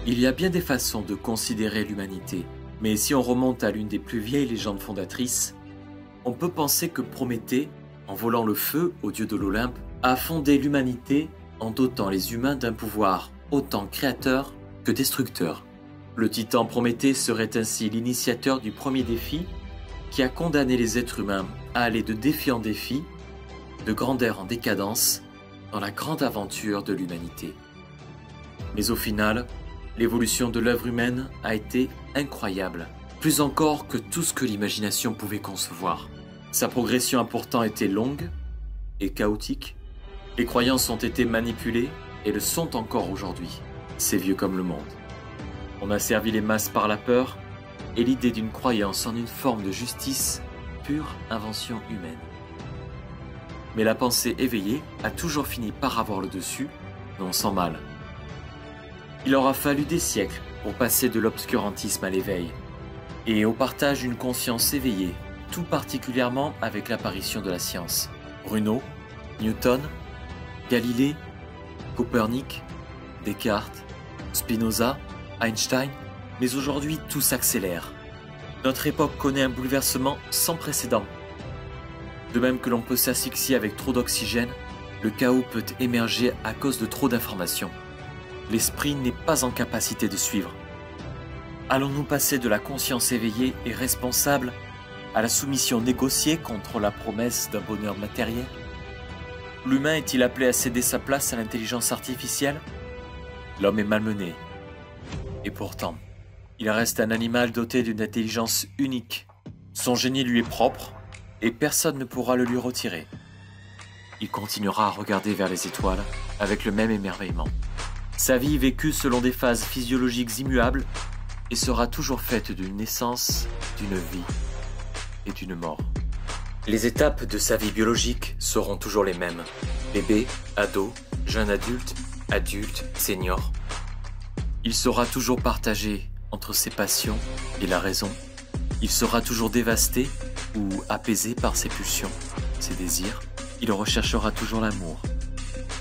Il y a bien des façons de considérer l'humanité, mais si on remonte à l'une des plus vieilles légendes fondatrices, on peut penser que Prométhée, en volant le feu au dieu de l'Olympe, a fondé l'humanité en dotant les humains d'un pouvoir autant créateur que destructeur. Le titan Prométhée serait ainsi l'initiateur du premier défi qui a condamné les êtres humains à aller de défi en défi, de grandeur en décadence, dans la grande aventure de l'humanité. Mais au final, l'évolution de l'œuvre humaine a été incroyable, plus encore que tout ce que l'imagination pouvait concevoir. Sa progression a pourtant été longue et chaotique. Les croyances ont été manipulées et le sont encore aujourd'hui. C'est vieux comme le monde. On a servi les masses par la peur et l'idée d'une croyance en une forme de justice, pure invention humaine. Mais la pensée éveillée a toujours fini par avoir le dessus, non sans mal. Il aura fallu des siècles pour passer de l'obscurantisme à l'éveil et au partage d'une conscience éveillée, tout particulièrement avec l'apparition de la science. Bruno, Newton, Galilée, Copernic, Descartes, Spinoza, Einstein, mais aujourd'hui tout s'accélère. Notre époque connaît un bouleversement sans précédent. De même que l'on peut s'asphyxier avec trop d'oxygène, le chaos peut émerger à cause de trop d'informations. L'esprit n'est pas en capacité de suivre. Allons-nous passer de la conscience éveillée et responsable à la soumission négociée contre la promesse d'un bonheur matériel? L'humain est-il appelé à céder sa place à l'intelligence artificielle? L'homme est malmené. Et pourtant, il reste un animal doté d'une intelligence unique. Son génie lui est propre et personne ne pourra le lui retirer. Il continuera à regarder vers les étoiles avec le même émerveillement. Sa vie vécue selon des phases physiologiques immuables et sera toujours faite d'une naissance, d'une vie et d'une mort. Les étapes de sa vie biologique seront toujours les mêmes. Bébé, ado, jeune adulte, adulte, senior. Il sera toujours partagé entre ses passions et la raison. Il sera toujours dévasté ou apaisé par ses pulsions, ses désirs. Il recherchera toujours l'amour,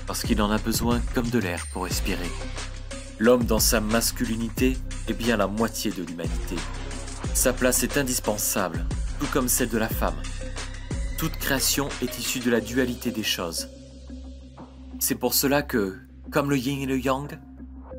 parce qu'il en a besoin comme de l'air pour respirer. L'homme dans sa masculinité est bien la moitié de l'humanité. Sa place est indispensable, tout comme celle de la femme. Toute création est issue de la dualité des choses. C'est pour cela que, comme le yin et le yang,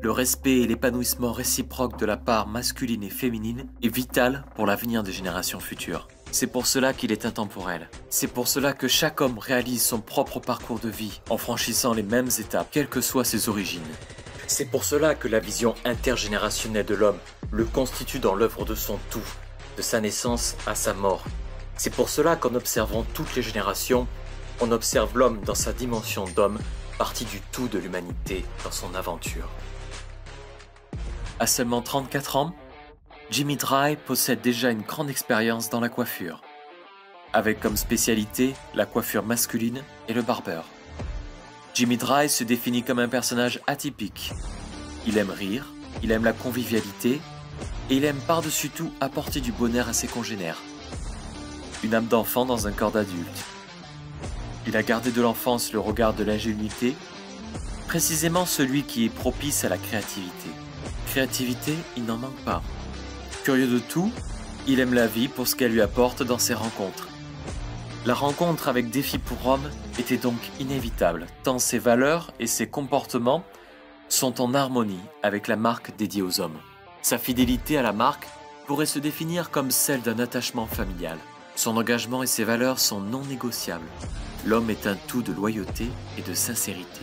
le respect et l'épanouissement réciproque de la part masculine et féminine est vital pour l'avenir des générations futures. C'est pour cela qu'il est intemporel. C'est pour cela que chaque homme réalise son propre parcours de vie en franchissant les mêmes étapes, quelles que soient ses origines. C'est pour cela que la vision intergénérationnelle de l'homme le constitue dans l'œuvre de son tout, de sa naissance à sa mort. C'est pour cela qu'en observant toutes les générations, on observe l'homme dans sa dimension d'homme, partie du tout de l'humanité dans son aventure. À seulement 34 ans, Jimmy Dry possède déjà une grande expérience dans la coiffure, avec comme spécialité la coiffure masculine et le barbeur. Jimmy Dry se définit comme un personnage atypique. Il aime rire, il aime la convivialité et il aime par-dessus tout apporter du bonheur à ses congénères. Une âme d'enfant dans un corps d'adulte. Il a gardé de l'enfance le regard de l'ingénuité, précisément celui qui est propice à la créativité. Créativité, il n'en manque pas. Curieux de tout, il aime la vie pour ce qu'elle lui apporte dans ses rencontres. La rencontre avec Défi pour Homme était donc inévitable, tant ses valeurs et ses comportements sont en harmonie avec la marque dédiée aux hommes. Sa fidélité à la marque pourrait se définir comme celle d'un attachement familial. Son engagement et ses valeurs sont non négociables. L'homme est un tout de loyauté et de sincérité.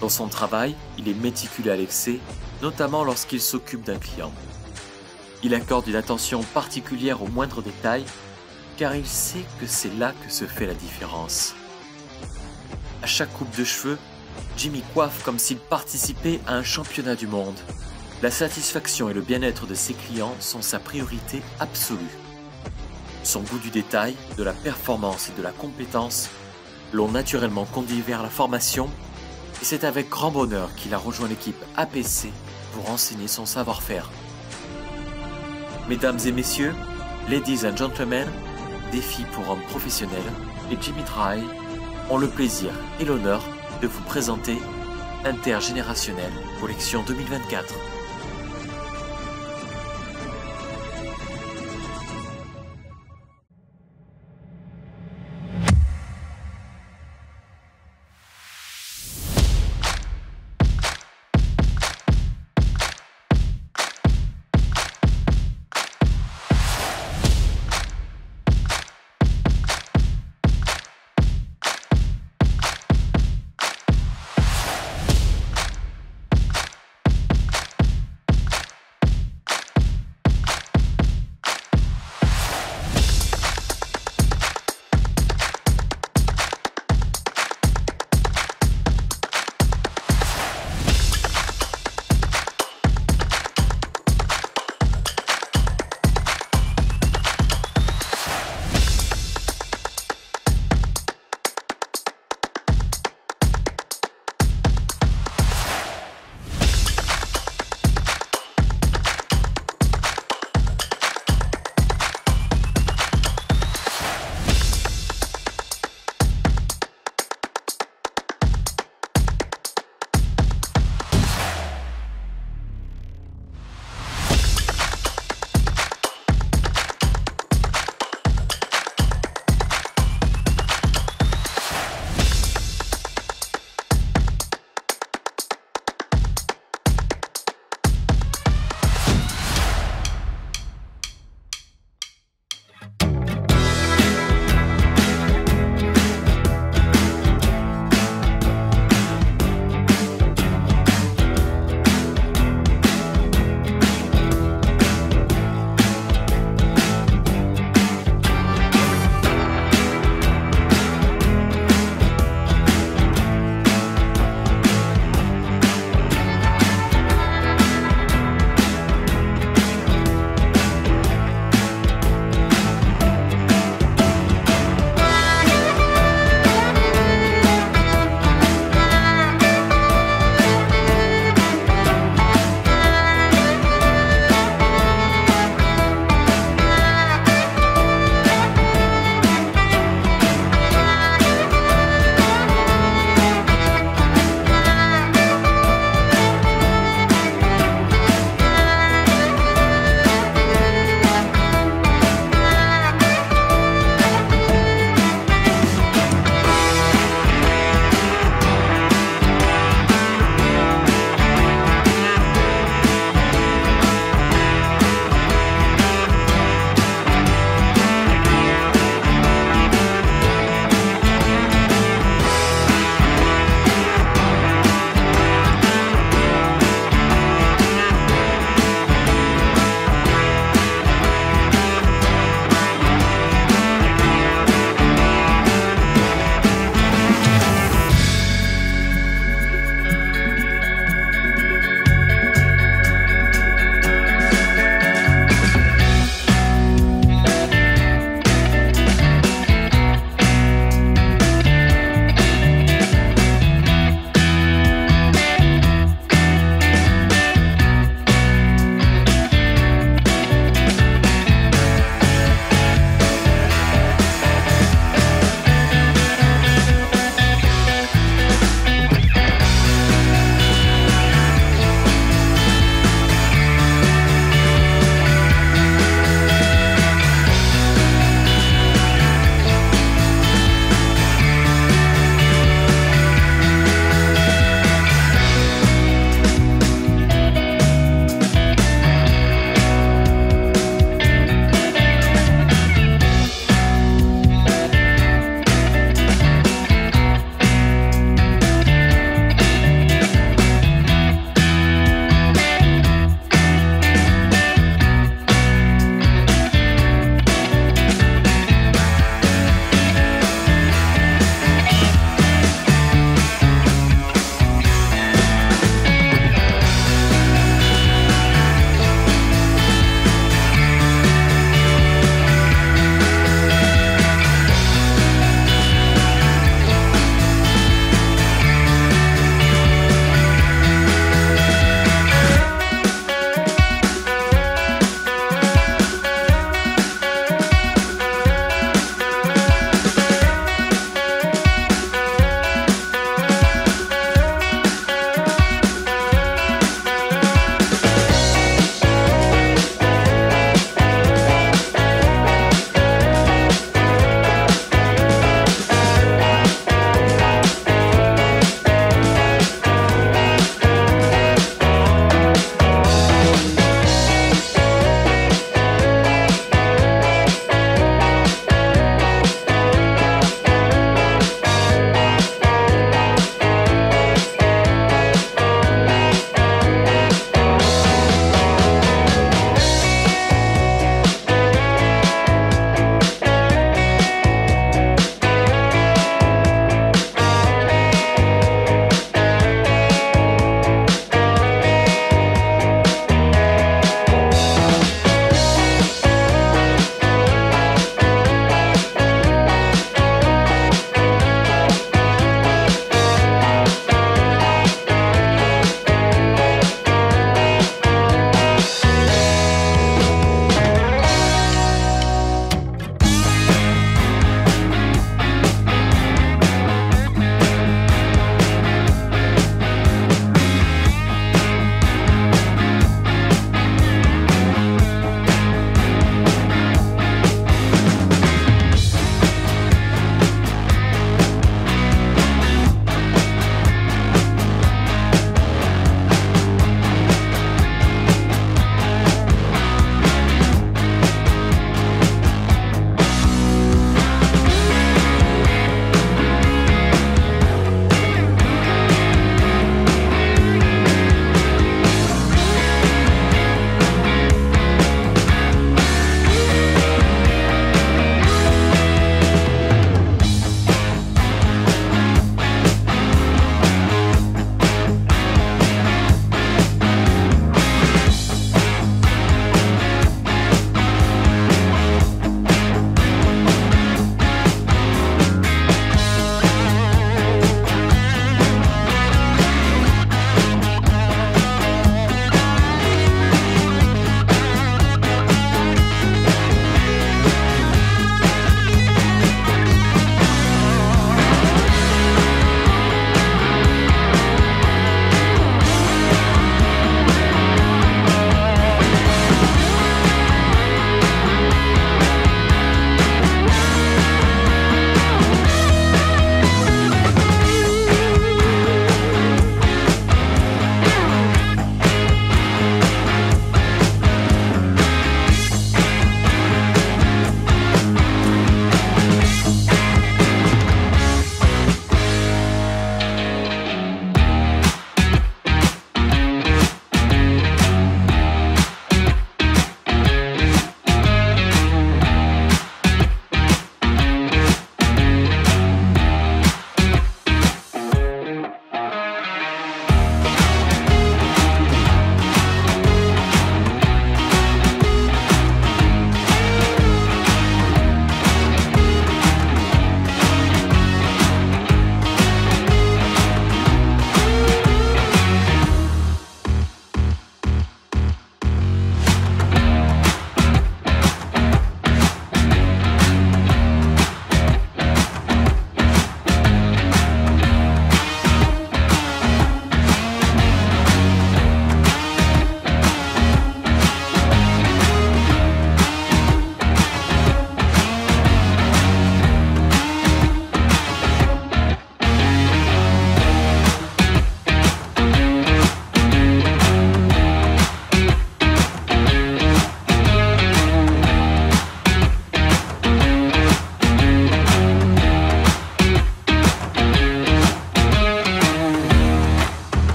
Dans son travail, il est méticuleux à l'excès, notamment lorsqu'il s'occupe d'un client. Il accorde une attention particulière aux moindres détails, car il sait que c'est là que se fait la différence. À chaque coupe de cheveux, Jimmy coiffe comme s'il participait à un championnat du monde. La satisfaction et le bien-être de ses clients sont sa priorité absolue. Son goût du détail, de la performance et de la compétence l'ont naturellement conduit vers la formation, et c'est avec grand bonheur qu'il a rejoint l'équipe APC pour enseigner son savoir-faire. Mesdames et messieurs, ladies and gentlemen, Défi pour hommes professionnels et Jimmy Dry ont le plaisir et l'honneur de vous présenter Intergénérationnel Collection 2024.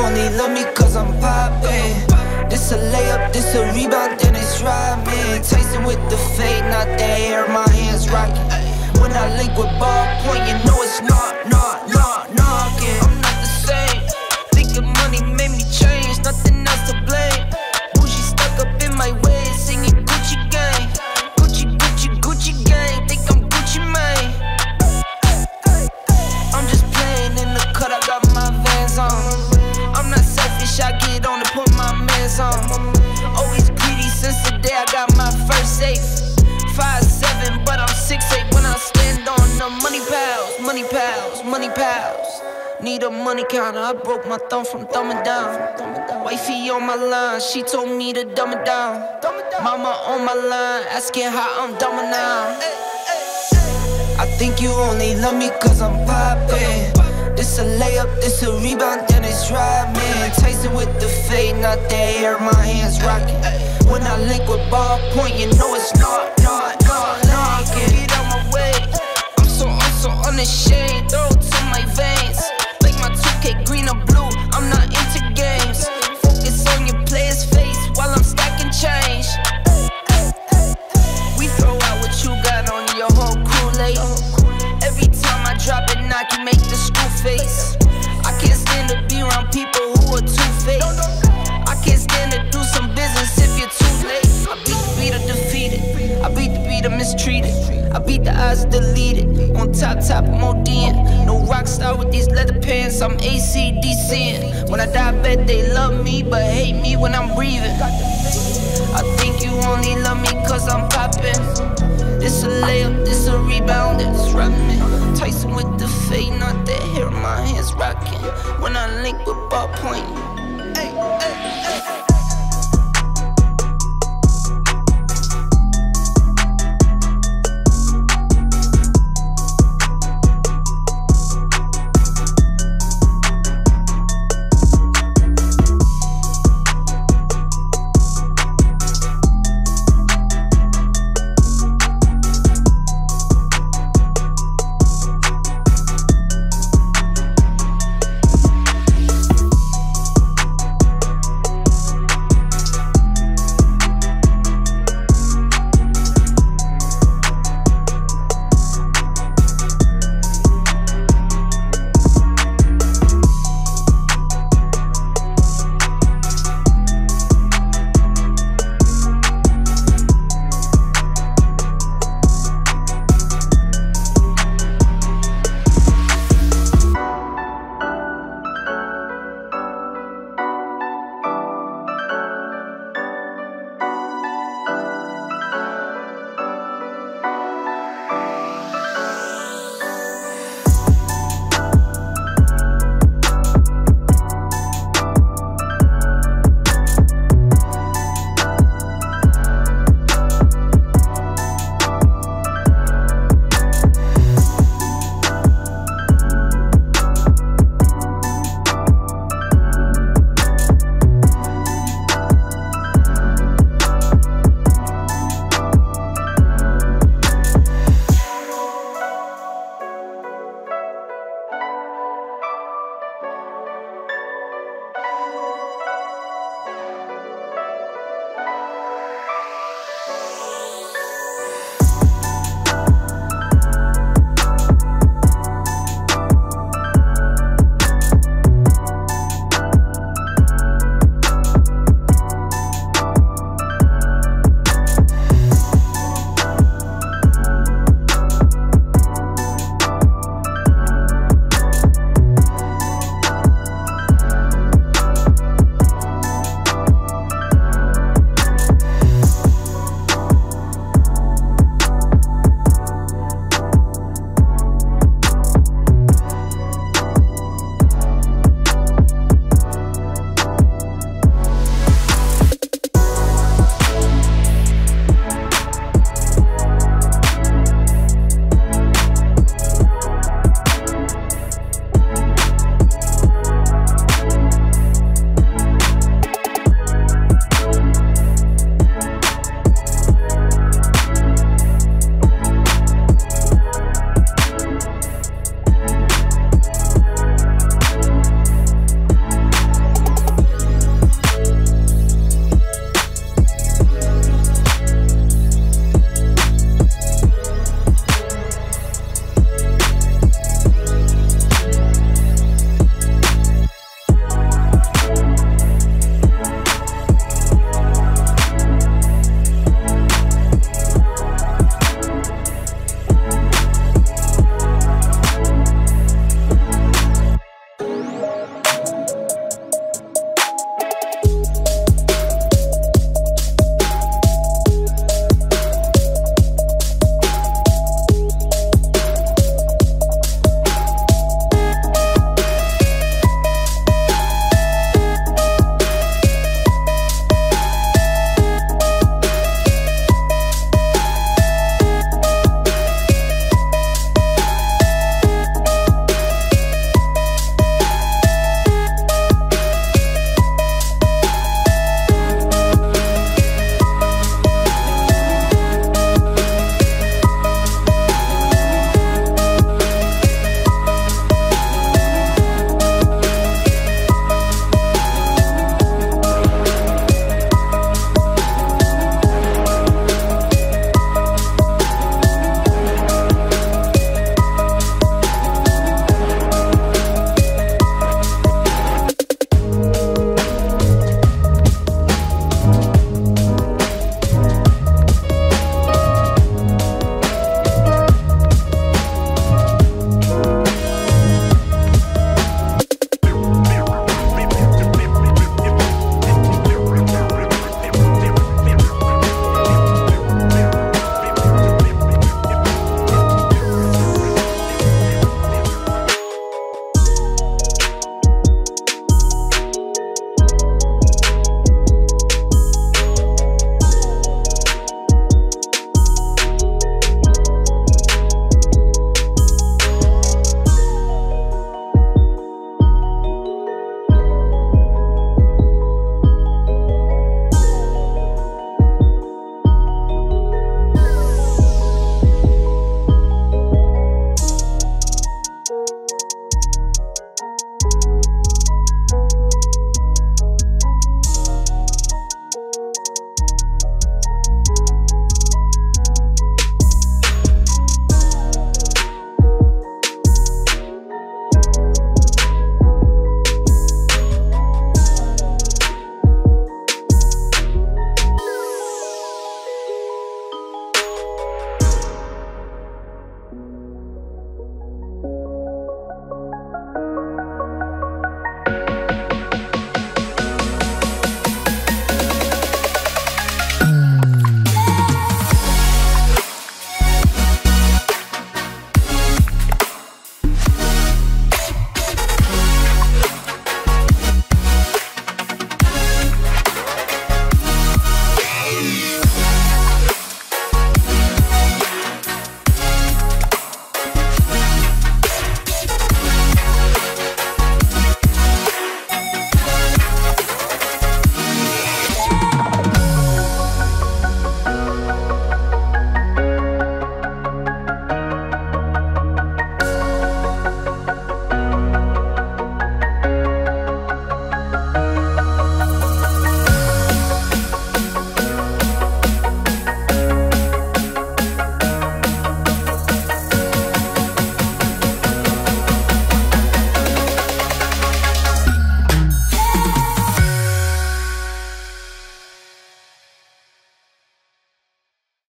only love me cause I'm poppin'. This a layup, this a rebound, then it's driving. Tyson with the fade, not the hair, my hands rocking. When I link with ballpoint, you know it's knocking. I'm not the same. Thinking money made me change, nothing else to blame. Bougie stuck up in my way, singing Gucci gang. Gucci gang, think I'm Gucci Mane. I'm just playing in the cut, I got my Vans on. I'm not selfish, I get on to put my mans on. Always greedy since the day I got my first safe. 5'7", but I'm 6'8" when I stand on the money pals. Need a money counter, I broke my thumb from thumbing down. Wifey on my line, she told me to dumb it down. Mama on my line, asking how I'm dumbing now. I think you only love me cause I'm poppin'. This a layup, this a rebound, then it's driving. Tyson with the fade, not the hair, my hands rocking. When I link with ballpoint, you know it's knocking. Get out my way, I'm so unashamed. Throw it to my veins, like my 2K green or blue, I'm not into games. Focus on your player's face while I'm stacking change. We throw out what you got on your whole crew late. Every time I drop it, knock you make the screw face. I can't stand to be around people who are two-faced. I can't stand to do some business if you're too late. I beat the beat or defeated, I beat the beat or mistreated, I beat the odds deleted. On top, I'm ODing. No rock star with these leather pants, I'm AC/DCing. When I die, I bet they love me, but hate me when I'm breathing. I think you only love me cause I'm poppin'. This a layup, this a rebound, it's running. Tyson with the fade, not the hair, my hands rocking. When I link with ballpoint, hey.